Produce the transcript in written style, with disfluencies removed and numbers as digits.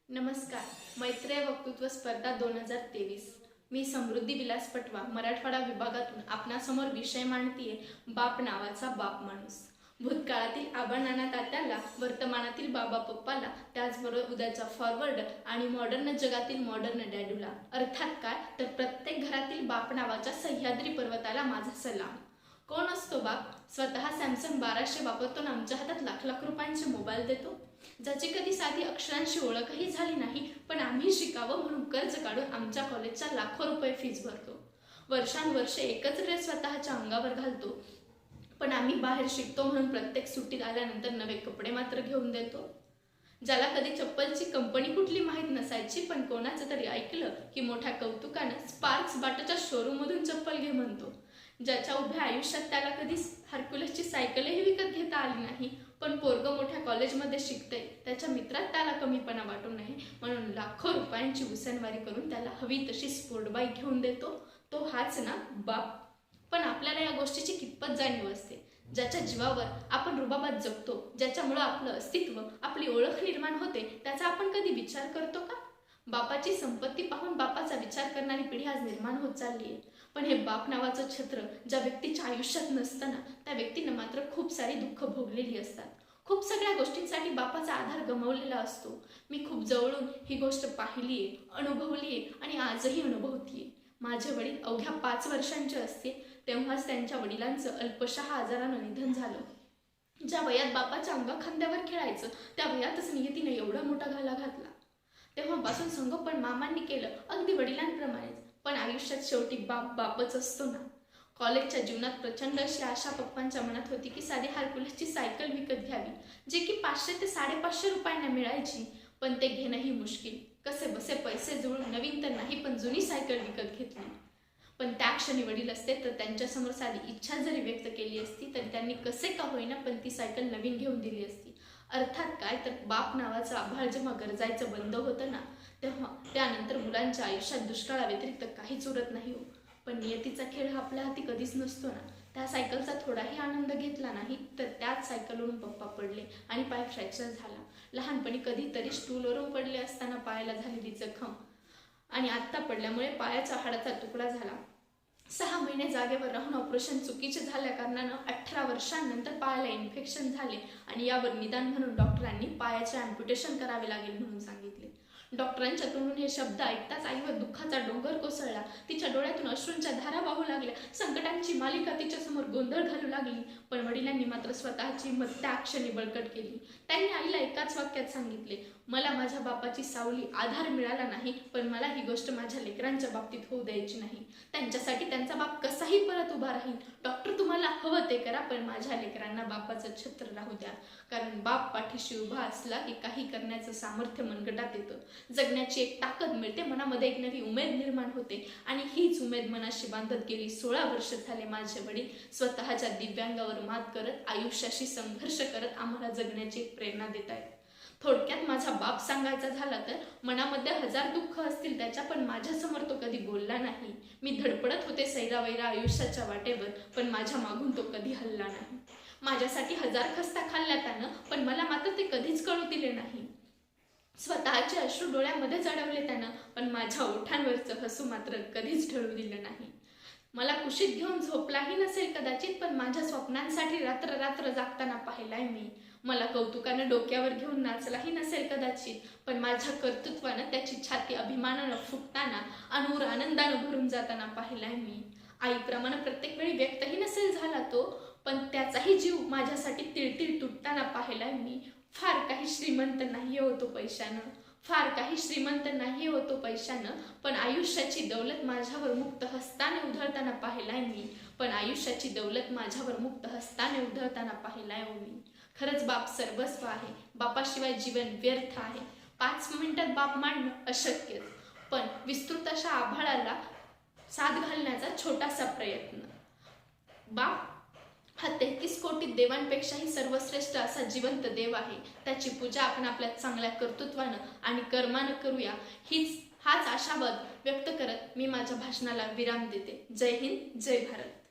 नमस्कार. मैत्रेय वक्तृत्व स्पर्धा 2023. मी समृद्धी विलास पटवा मराठवाडा विभागातून आपणासमोर विषय मांडतीये. बाप नावाचा बाप माणूस. भूतकाळातील आबा नाना तात्याला, वर्तमानातील बाबा पप्पाला, त्याचबरोबर उद्याचा फॉरवर्ड आणि मॉडर्न जगातील मॉडर्न डॅडूला. अर्थात काय तर प्रत्येक घरातील बाप नावाच्या सह्याद्री पर्वताला माझा सलाम. कोण असतो बाप? स्वतः सॅमसंग 1200 वापरतो आणि आमच्या हातात लाख लाख रुपयांचे मोबाईल देतो, ज्याची कधी साधी अक्षरांशी ओळखही झाली नाही, पण आम्ही शिकावं म्हणून कर्ज काढून आमच्या कॉलेजच्या लाखो रुपये फीस भरतो. वर्षानुवर्षे एकच ड्रेस स्वतःच्या अंगावर घालतो, पण आम्ही बाहेर शिकतो म्हणून प्रत्येक सुट्टीत आल्यानंतर नवे कपडे मात्र घेऊन देतो. ज्याला कधी चप्पलची कंपनी कुठली माहीत नसायची, पण कोणाचं तरी ऐकलं की मोठ्या कौतुकानं स्पार्क्स बाटाच्या शोरूममधून चप्पल घे म्हणतो. ज्याच्या उभ्या आयुष्यात त्याला कधी हरक्युलसची सायकलही विकत घेता आली नाही, पण पोरगं मोठ्या कॉलेजमध्ये शिकतंय, त्याच्या मित्रात त्याला कमीपणा वाटू नये म्हणून लाखो रुपयांची उसनवारी करून त्याला हवी तशी स्पोर्ट बाईक घेऊन देतो. तो हाच ना बाप? पण आपल्याला या गोष्टीची कितपत जाणीव असते? ज्याच्या जीवावर आपण रुबाबात जगतो, ज्याच्यामुळं आपलं अस्तित्व, आपली ओळख निर्माण होते, त्याचा आपण कधी विचार करतो का? बापाची संपत्ती पाहून बापाचा विचार करणारी पिढी आज निर्माण होत चालली आहे. पण हे बाप नावाचं छत्र ज्या व्यक्तीच्या आयुष्यात नसताना त्या व्यक्तीनं मात्र खूप सारी दुःख भोगलेली असतात. खूप सगळ्या गोष्टींसाठी बापाचा आधार गमावलेला असतो. मी खूप जवळून ही गोष्ट पाहिलीये, अनुभवलीये आणि आजही अनुभवतीये. माझे वडील अवघ्या 5 वर्षांचे असते तेव्हाच त्यांच्या वडिलांचं अल्पशा आजारानं निधन झालं. ज्या वयात बापाच्या अंगाखांद्यावर खेळायचं, त्या वयातच नियतीनं एवढा मोठा घाला घातला. तेव्हापासून संगोपन मामांनी केलं, अगदी वडिलांप्रमाणेच. पण आयुष्यात शेवटी बाप बापच असतो ना. कॉलेजच्या जीवनात प्रचंड अशी आशा पप्पांच्या मनात होती की साधी हरक्युलसची सायकल विकत घ्यावी, जे की 500 ते 550 रुपयांना मिळायची. पण ते घेणंही मुश्किल. कसे बसे पैसे जुळून नवीन तर नाही, पण जुनी सायकल विकत घेतली. पण त्या क्षणी वडील असते तर त्यांच्यासमोर साधी इच्छा जरी व्यक्त केली असती तरी त्यांनी कसे का होईना पण ती सायकल नवीन घेऊन दिली असती. अर्थात काय तर बाप नावाचं आभाळ जेव्हा गरजायचं बंद होतं ना, तेव्हा त्यानंतर मुलांच्या आयुष्यात दुष्काळाव्यतिरिक्त काहीच उरत नाही हो. पण नियतीचा खेळ हा आपल्या हाती कधीच नसतो ना. त्या सायकलचा थोडाही आनंद घेतला नाही तर त्याच सायकलवरून पप्पा पडले आणि पाय फ्रॅक्चर झाला. लहानपणी कधीतरी स्टूलवरून पडले असताना पायाला झालेली जखम आणि आत्ता पडल्यामुळे पायाच्या हाडाचा तुकडा झाला. 6 महिने जागेवर राहून ऑपरेशन चुकीचे झाल्या कारणानं 18 वर्षांनंतर पायाला इन्फेक्शन झाले आणि यावर निदान म्हणून डॉक्टरांनी पायाचे अॅम्प्युटेशन करावे लागेल म्हणून सांगितले. डॉक्टरांच्या तोंडून हे शब्द ऐकताच आईवर दुःखाचा डोंगर कोसळला. तिच्या डोळ्यातून अश्रूंच्या धारा वाहू लागल्या. संकटांची मालिका तिच्यासमोर गोंधळ घालू लागली. पण वडिलांनी मात्र स्वतःची हिंमत त्या क्षणी बळकट केली. त्यांनी आईला एकाच वाक्यात सांगितले, मला माझ्या बापाची सावली आधार मिळाला नाही, पण मला ही गोष्ट माझ्या लेकरांच्या बाबतीत होऊ द्यायची नाही. त्यांच्यासाठी त्यांचा बाप कसाही परत उभा राहील. डॉक्टर तुम्हाला हवं ते करा, पण माझ्या लेकरांना बापाचं छत्र राहू द्या. कारण बाप पाठीशी उभा असला की काही करण्याचं सामर्थ्य मनगटात येतं. जगण्याची एक ताकद मिळते, मनामध्ये एक नवी उमेद निर्माण होते आणि हीच उमेद मनाशी बांधत गेली 16 वर्ष झाले माझे वडील स्वतःच्या दिव्यांगावर मात करत, आयुष्याशी संघर्ष करत आम्हाला जगण्याची एक प्रेरणा देत आहेत. थोडक्यात माझा बाप सांगायचा झाला तर मनामध्ये 1000 दुःख असतील त्याच्या, पण माझ्यासमोर तो कधी बोलला नाही. मी धडपडत होते सैरावैरा आयुष्याच्या वाटेवर, पण माझ्या मागून तो कधी हलला नाही. माझ्यासाठी 1000 खस्ता खाल्ल्या त्यानं, पण मला मात्र ते कधीच कळू दिले नाही. स्वतःचे अश्रू डोळ्यामध्ये जडवले त्यानं, पण माझ्या ओठांवरचं हसू मात्र कधीच ढळू दिलं नाही. मला कुशीत घेऊन झोपलाही नसेल कदाचित, पण माझ्या स्वप्नांसाठी रात्र रात्र जागताना पाहिलाय मी. मला कौतुकानं डोक्यावर घेऊन नाचलाही नसेल कदाचित, पण माझ्या कर्तृत्वानं त्याची छाती अभिमानानं फुटताना, अनूर आनंदानं भरून जाताना पाहिलाय मी. आईप्रमाणे प्रत्येक वेळी व्यक्तही नसेल झाला तो, पण त्याचाही जीव माझ्यासाठी तिळतिळ तुटताना पाहिलाय मी. फार काही श्रीमंत नाही होतो पैशानं, फार काही श्रीमंत नाही होतो पैशानं, पण आयुष्याची दौलत माझ्यावर मुक्त हस्ताने उधळताना पाहिलाय मी. पण आयुष्याची दौलत माझ्यावर मुक्त हस्ताने उधळताना पाहिलाय हो मी. खरंच बाप सर्वस्व आहे. बापाशिवाय जीवन व्यर्थ आहे. 5 मिनिटात बाप मांडणं अशक्य, पण विस्तृत अशा आभाळाला साथ घालण्याचा छोटासा प्रयत्न. बाप हा 33 कोटी देवांपेक्षाही सर्वश्रेष्ठ असा जिवंत देव आहे. त्याची पूजा आपण आपल्या चांगल्या कर्तृत्वानं आणि कर्मानं करूया, हाच आशावाद व्यक्त करत मी माझ्या भाषणाला विराम देते. जय हिंद, जय भारत.